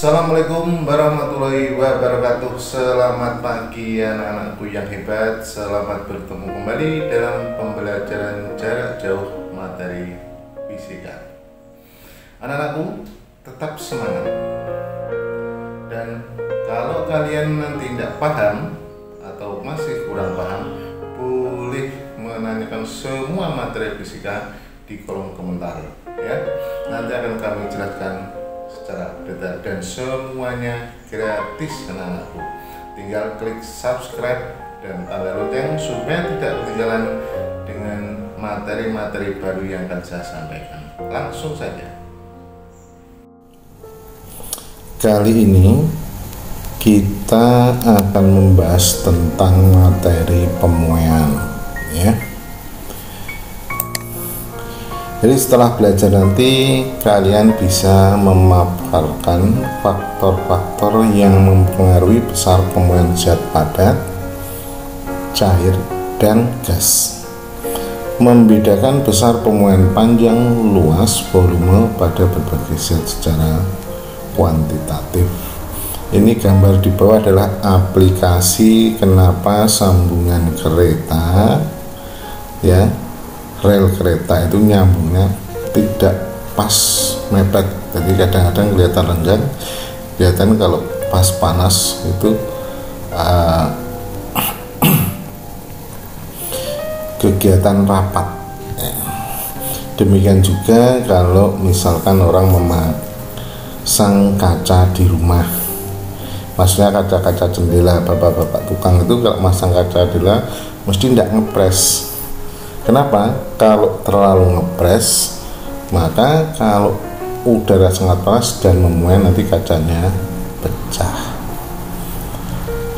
Assalamualaikum warahmatullahi wabarakatuh. Selamat pagi anak-anakku yang hebat. Selamat bertemu kembali dalam pembelajaran jarak jauh materi fisika. Anak-anakku tetap semangat. Dan kalau kalian nanti tidak paham atau masih kurang paham, boleh menanyakan semua materi fisika di kolom komentar ya. Nanti akan kami jelaskan secara detail dan semuanya gratis anak-anakku. Tinggal klik subscribe dan tanda lonceng supaya tidak ketinggalan dengan materi-materi baru yang akan saya sampaikan. Langsung saja. Kali ini kita akan membahas tentang materi pemuaian ya. Jadi setelah belajar nanti kalian bisa memaparkan faktor-faktor yang mempengaruhi besar pemuaian zat padat, cair, dan gas. Membedakan besar pemuaian panjang, luas, volume pada berbagai zat secara kuantitatif. Ini gambar di bawah adalah aplikasi kenapa sambungan kereta ya, rel kereta itu nyambungnya tidak pas mepet, jadi kadang-kadang kelihatan renggang, kelihatan kalau pas panas itu kegiatan rapat. Demikian juga kalau misalkan orang memasang kaca di rumah, maksudnya kaca-kaca jendela, bapak-bapak tukang itu kalau masang kaca jendela mesti tidak ngepres. Kenapa? Kalau terlalu ngepres, maka kalau udara sangat panas dan memuai nanti kacanya pecah.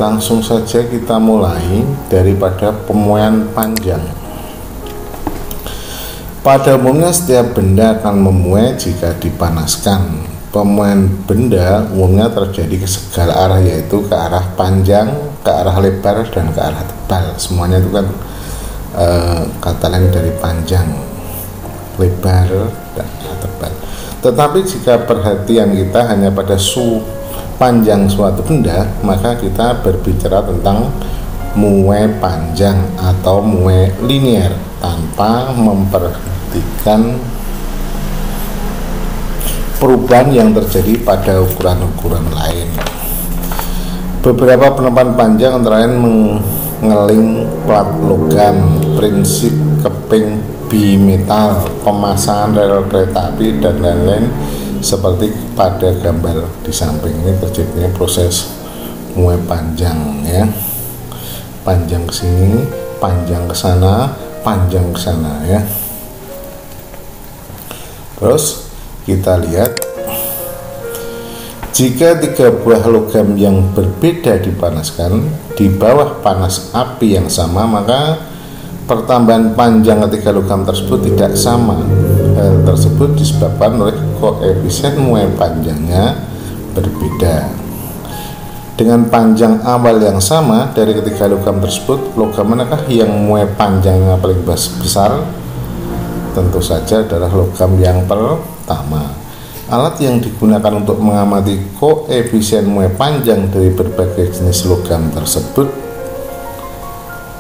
Langsung saja kita mulai daripada pemuaian panjang. Pada umumnya setiap benda akan memuai jika dipanaskan. Pemuaian benda umumnya terjadi ke segala arah, yaitu ke arah panjang, ke arah lebar, dan ke arah tebal. Semuanya itu kan kata lain dari panjang, lebar, dan tebal. Tetapi jika perhatian kita hanya pada panjang suatu benda, maka kita berbicara tentang muai panjang atau muai linier tanpa memperhatikan perubahan yang terjadi pada ukuran-ukuran lain. Beberapa penerapan panjang antara lain mengeling plat logam, prinsip keping bimetal, pemasangan rel kereta api, dan lain-lain seperti pada gambar di samping. Ini terjadinya proses muai panjang ya, panjang ke sini, panjang ke sana, panjang ke sana ya. Terus kita lihat, jika tiga buah logam yang berbeda dipanaskan di bawah panas api yang sama, maka pertambahan panjang ketiga logam tersebut tidak sama. Hal tersebut disebabkan oleh koefisien muai panjangnya berbeda. Dengan panjang awal yang sama dari ketiga logam tersebut, logam manakah yang muai panjangnya paling besar? Tentu saja adalah logam yang pertama. Alat yang digunakan untuk mengamati koefisien muai panjang dari berbagai jenis logam tersebut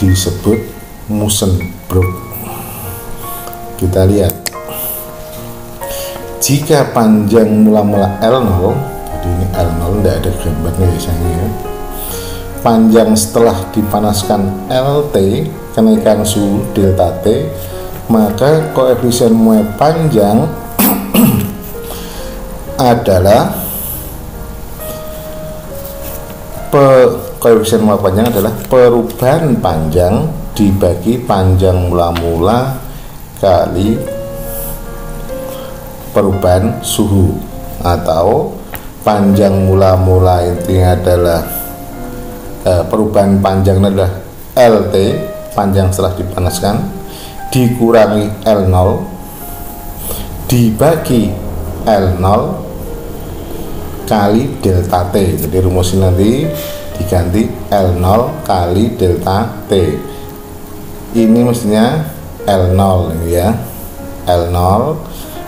disebut Mussenbrook. Kita lihat, jika panjang mula-mula L0, jadi ini L0 tidak ada gambarnya biasanya ya. Panjang setelah dipanaskan LT, kenaikan suhu delta T, maka koefisien muai panjang adalah koefisien muai panjang adalah perubahan panjang dibagi panjang mula-mula kali perubahan suhu, atau panjang mula-mula ini adalah perubahan panjang adalah LT, panjang setelah dipanaskan, dikurangi L0 dibagi L0 kali delta T. Jadi rumusnya nanti diganti L0 kali delta T. Ini mestinya L0 ya, L0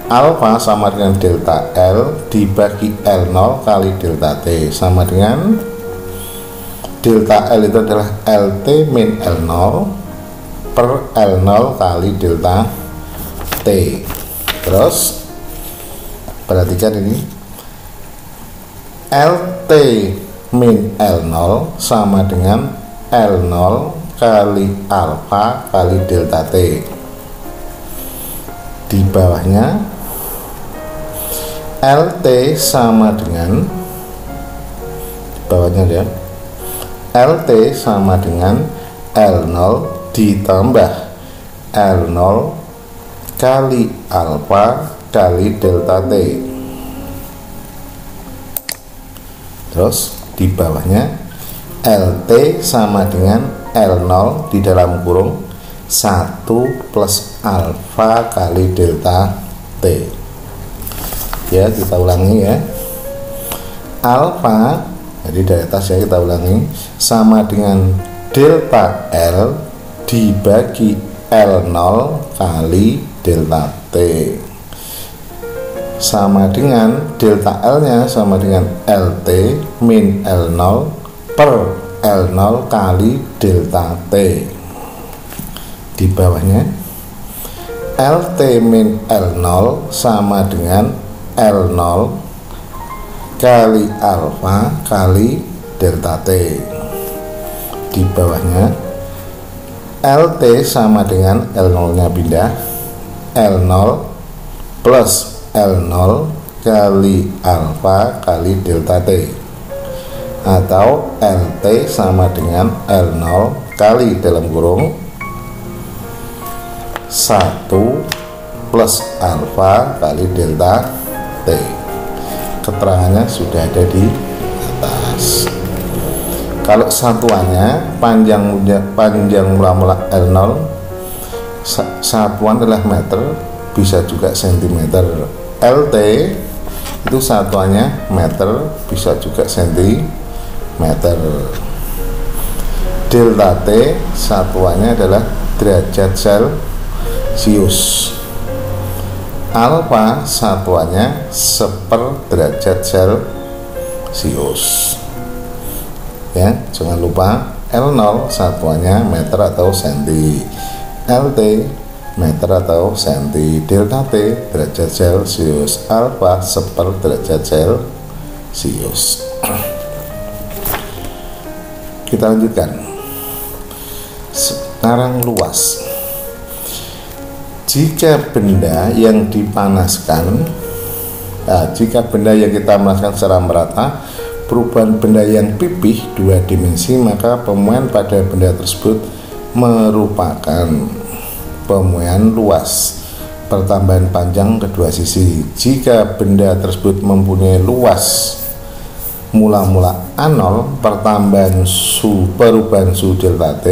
alfa sama dengan delta L dibagi L0 kali delta T, sama dengan delta L itu adalah LT min L0 per L0 kali delta T. Terus perhatikan ini, LT min L0 sama dengan L0 kali alfa kali delta T. Di bawahnya LT sama dengan, di bawahnya ya, LT sama dengan L0 ditambah L0 kali alfa kali delta T. Terus di bawahnya LT sama dengan L0 di dalam kurung 1 plus alfa kali delta T. Ya, kita ulangi ya. Alfa, jadi dari atas ya, kita ulangi, sama dengan delta L dibagi L0 kali delta T, sama dengan delta L nya sama dengan LT min L0 per L0 kali delta T. Di bawahnya LT min L0 sama dengan L0 kali alfa kali delta T. Di bawahnya LT sama dengan L0 nya pindah, L0 plus L0 kali alfa kali delta T, atau LT sama dengan L0 kali dalam kurung 1 plus alfa kali delta T. Keterangannya sudah ada di atas. Kalau satuannya panjang mula-mula L0, satuan adalah meter, bisa juga sentimeter. LT itu satuannya meter, bisa juga sentimeter. Delta T satuannya adalah derajat Celcius. Alfa satuannya seper derajat Celcius. Ya, jangan lupa L0 satuannya meter atau senti, LT meter atau senti, delta T derajat Celcius, alfa seper derajat Celcius. Kita lanjutkan. Sekarang luas. Jika benda yang dipanaskan, jika benda yang kita panaskan secara merata, perubahan benda yang pipih 2 dimensi, maka pemuaian pada benda tersebut merupakan pemuaian luas pertambahan panjang kedua sisi. Jika benda tersebut mempunyai luas mula-mula A0 pertambahan perubahan suhu delta T,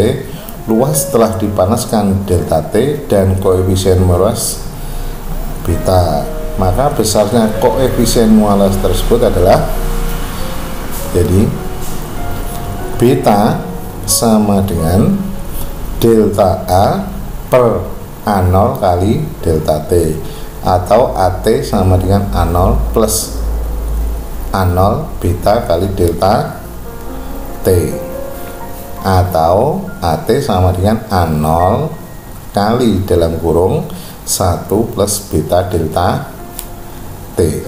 luas setelah dipanaskan delta T dan koefisien luas beta, maka besarnya koefisien luas tersebut adalah, jadi beta sama dengan delta A per A0 kali delta T, atau AT sama dengan A0 plus A0 beta kali delta T, atau AT sama dengan A0 kali dalam kurung 1 plus beta delta T.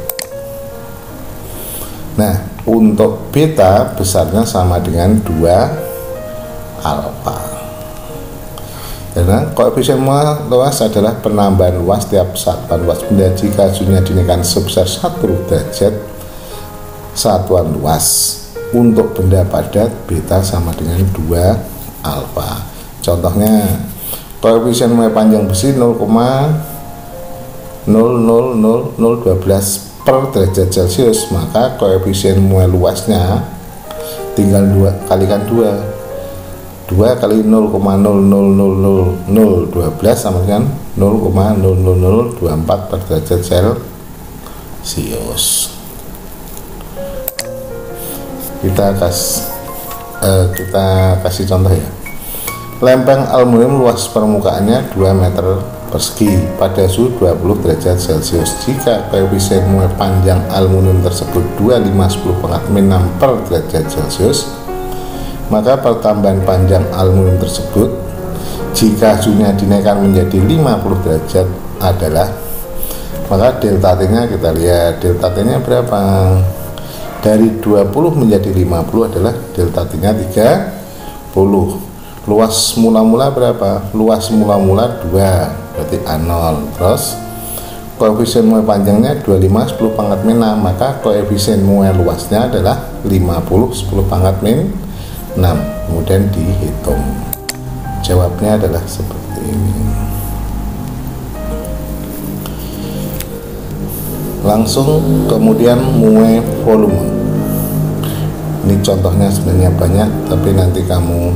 Nah, untuk beta besarnya sama dengan 2 alfa. Karena koefisien luas adalah penambahan luas tiap satuan luas benda jika suhunya dinaikkan sebesar 1 derajat satuan luas. Untuk benda padat beta sama dengan 2 alfa. Contohnya, koefisien panjang besi 0,000012 per derajat Celcius, maka koefisien luasnya tinggal kalikan 2 kali 0,000012 sama dengan 0,00024 per derajat Celcius. Kita kasih contoh ya. Lempeng aluminium luas permukaannya 2 meter persegi pada suhu 20 derajat Celcius. Jika koefisien muai panjang aluminium tersebut 25/10⁻⁶ per derajat Celcius, maka pertambahan panjang aluminium tersebut jika suhunya dinaikkan menjadi 50 derajat adalah, maka delta T nya kita lihat delta T nya berapa. Dari 20 menjadi 50 adalah delta T nya 30. Luas mula-mula berapa? Luas mula-mula 2, berarti A0. Terus koefisien muai panjangnya 25/10⁻⁶, maka koefisien muai luasnya adalah 50/10⁻⁶. Kemudian dihitung. Jawabnya adalah seperti ini. Langsung kemudian muai volume. Ini contohnya sebenarnya banyak, tapi nanti kamu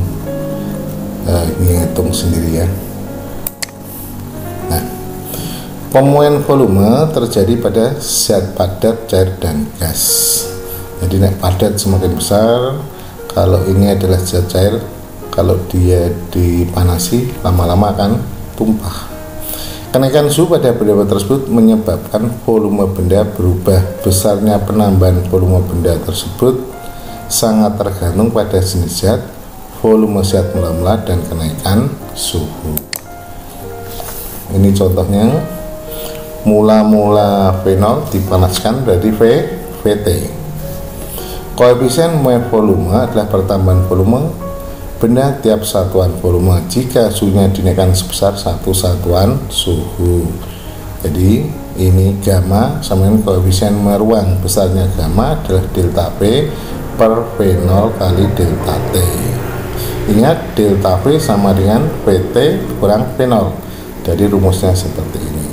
hitung sendiri ya. Nah, pemuaian volume terjadi pada zat padat, cair, dan gas. Jadi nek padat semakin besar, kalau ini adalah zat cair, kalau dia dipanasi lama-lama akan tumpah. Kenaikan suhu pada benda tersebut menyebabkan volume benda berubah. Besarnya penambahan volume benda tersebut sangat tergantung pada jenis zat, volume zat mula-mula, dan kenaikan suhu. Ini contohnya, mula-mula fenol dipanaskan berarti VT. Koefisien muai volume adalah pertambahan volume benda tiap satuan volume jika suhunya dinaikkan sebesar 1 satuan suhu. Jadi ini gamma sama dengan koefisien muai ruang. Besarnya gamma adalah delta P per fenol kali delta T. Ingat, delta V sama dengan VT kurang fenol. Jadi rumusnya seperti ini.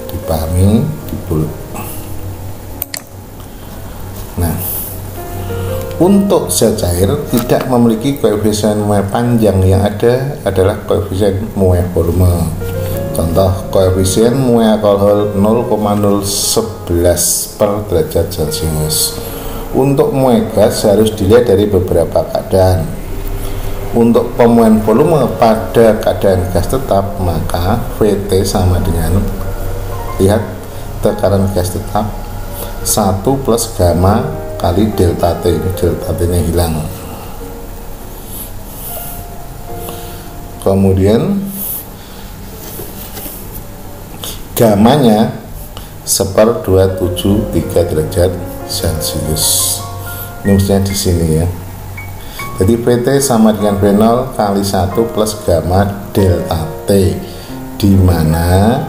Dipahami, dibulut. Nah, untuk zat cair tidak memiliki koefisien muai panjang, yang ada adalah koefisien muai volume. Contoh, koefisien muai alkohol 0,011 per derajat Celcius. Untuk muai gas harus dilihat dari beberapa keadaan. Untuk pemuaian volume pada keadaan gas tetap, maka VT sama dengan, lihat, tekanan gas tetap 1 plus gamma kali delta T. Delta T nya hilang. Kemudian gammanya 1/273 derajat Celcius. Ini mestinya di sini ya. Jadi VT sama dengan fenol kali 1 plus gamma delta T, di mana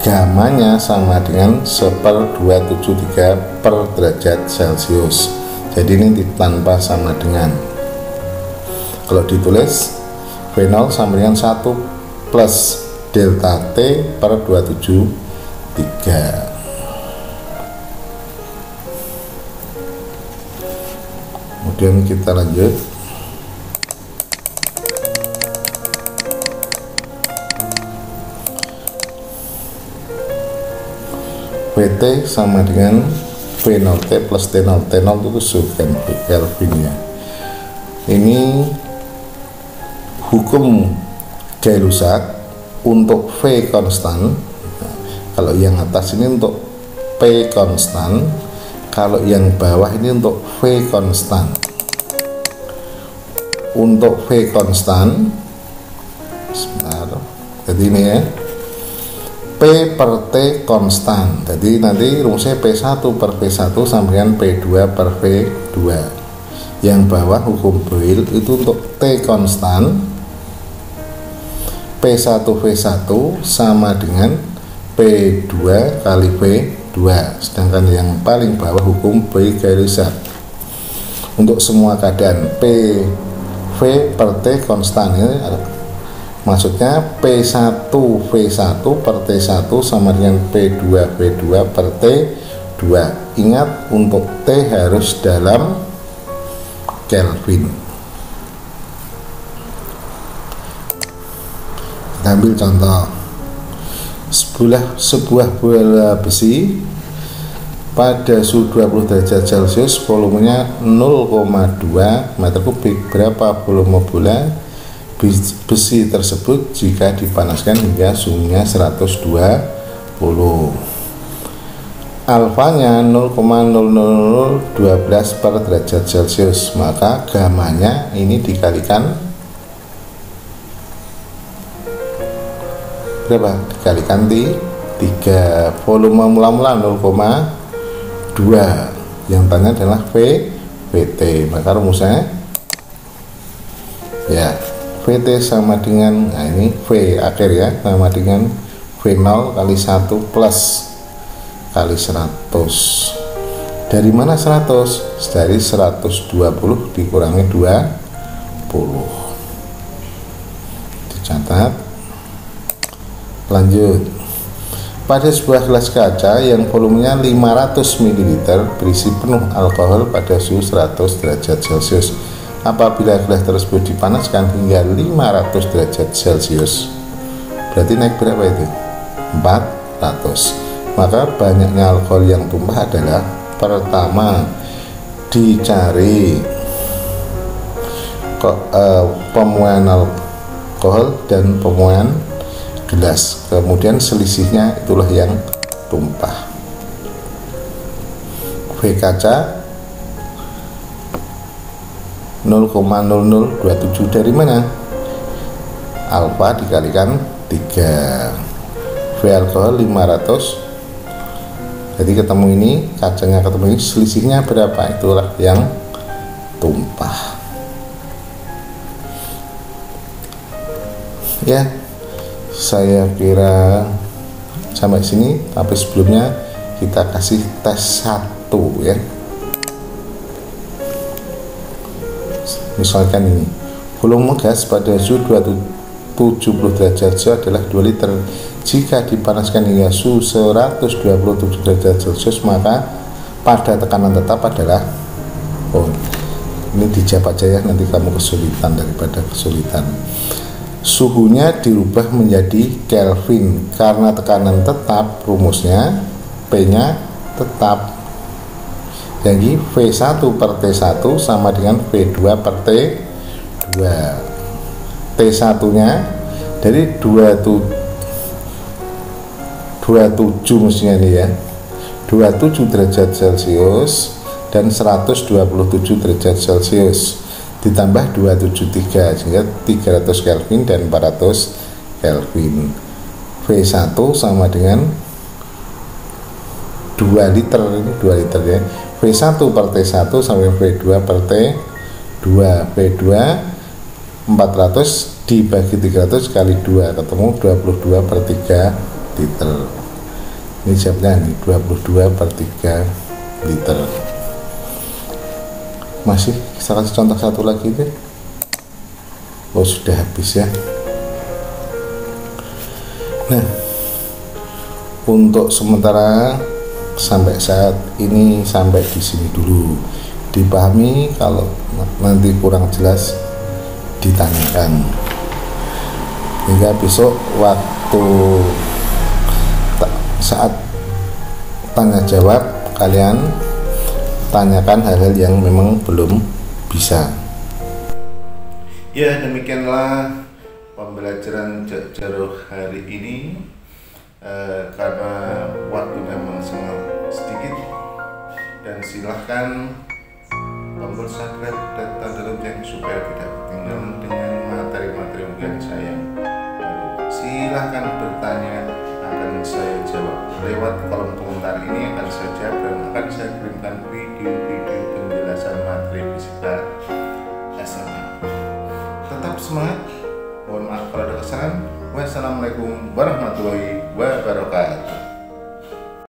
gammanya sama dengan 1/273 per derajat Celcius. Jadi ini tanpa sama dengan. Kalau ditulis, fenol sama dengan 1 plus delta T per 273. Kemudian kita lanjut. VT sama dengan fenol T plus tenol. Tenol itu suhu Kelvin ya. Ini hukum Gay-Lussac untuk V konstan. Kalau yang atas ini untuk P konstan, kalau yang bawah ini untuk V konstan. Untuk V konstan, sebentar, jadi ini ya, P per T konstan. Jadi nanti rumusnya P1 per V1 sama dengan P2 per V2. Yang bawah hukum Boyle itu untuk T konstan, P1 V1 sama dengan P2 kali V2. Sedangkan yang paling bawah hukum Boyle-Gay-Lussac. Untuk semua keadaan V per T konstan, ini maksudnya P1 V1 per T1 sama dengan P2 V2 per T2. Ingat, untuk T harus dalam Kelvin. Kita ambil contoh. Sebuah bola besi pada suhu 20 derajat Celcius, volumenya 0,2 meter kubik. Berapa volume bola besi tersebut jika dipanaskan hingga suhunya 120. Alfanya 0,00012 per derajat Celcius, maka gamanya ini dikalikan berapa? Dikalikan 3. Volume mula-mula 0,2. Yang tanya adalah VT. Maka rumusnya ya VT sama dengan, nah ini V akhir ya, sama dengan V0 kali 1 plus kali 100. Dari mana 100? Dari 120 dikurangi 20. Dicatat. Lanjut. Pada sebuah gelas kaca yang volumenya 500 ml berisi penuh alkohol pada suhu 100 derajat Celcius. Apabila gelas tersebut dipanaskan hingga 500 derajat Celcius, berarti naik berapa itu? 400. Maka banyaknya alkohol yang tumpah adalah, pertama dicari pemuaian alkohol dan pemuaian gelas, kemudian selisihnya itulah yang tumpah. V kaca 0,0027 dari mana? Alfa dikalikan 3. V alkohol 500. Jadi ketemu ini, kacanya ketemu ini, selisihnya berapa? Itulah yang tumpah. Ya, saya kira sampai sini, tapi sebelumnya kita kasih tes 1 ya. Misalkan ini, volume gas pada suhu 70 derajat Celcius adalah 2 liter. Jika dipanaskan hingga suhu 127 derajat Celcius, maka pada tekanan tetap adalah, ini dijawab aja ya, nanti kamu kesulitan daripada kesulitan. Suhunya dirubah menjadi Kelvin karena tekanan tetap, rumusnya P nya tetap. Jadi V1 per T1 sama dengan V2 per T2. T1 nya dari 27 mestinya ini ya, 27 derajat Celcius dan 127 derajat Celcius ditambah 273 sehingga 300 Kelvin dan 400 Kelvin. V1 sama dengan 2 liter, ini 2 liter ya. V1 per T1 sampai V2 per T2. V2 400 dibagi 300 kali 2 ketemu 22 per 3 liter. Ini jawabnya nih, 22 per 3 liter. Masih kita kasih contoh satu lagi deh. Sudah habis ya. Nah, untuk sementara sampai saat ini sampai di sini dulu. Dipahami, kalau nanti kurang jelas ditanyakan. Hingga besok waktu saat tanya jawab, kalian tanyakan hal-hal yang memang belum bisa. Ya, demikianlah pembelajaran jarak hari ini. Karena waktu memang sangat sedikit, dan silahkan tombol subscribe dan tanda lonceng supaya tidak ketinggalan dengan materi-materi yang saya. Silahkan bertanya, akan saya jawab lewat kolom komentar ini, akan saya jawab dan akan saya kirimkan video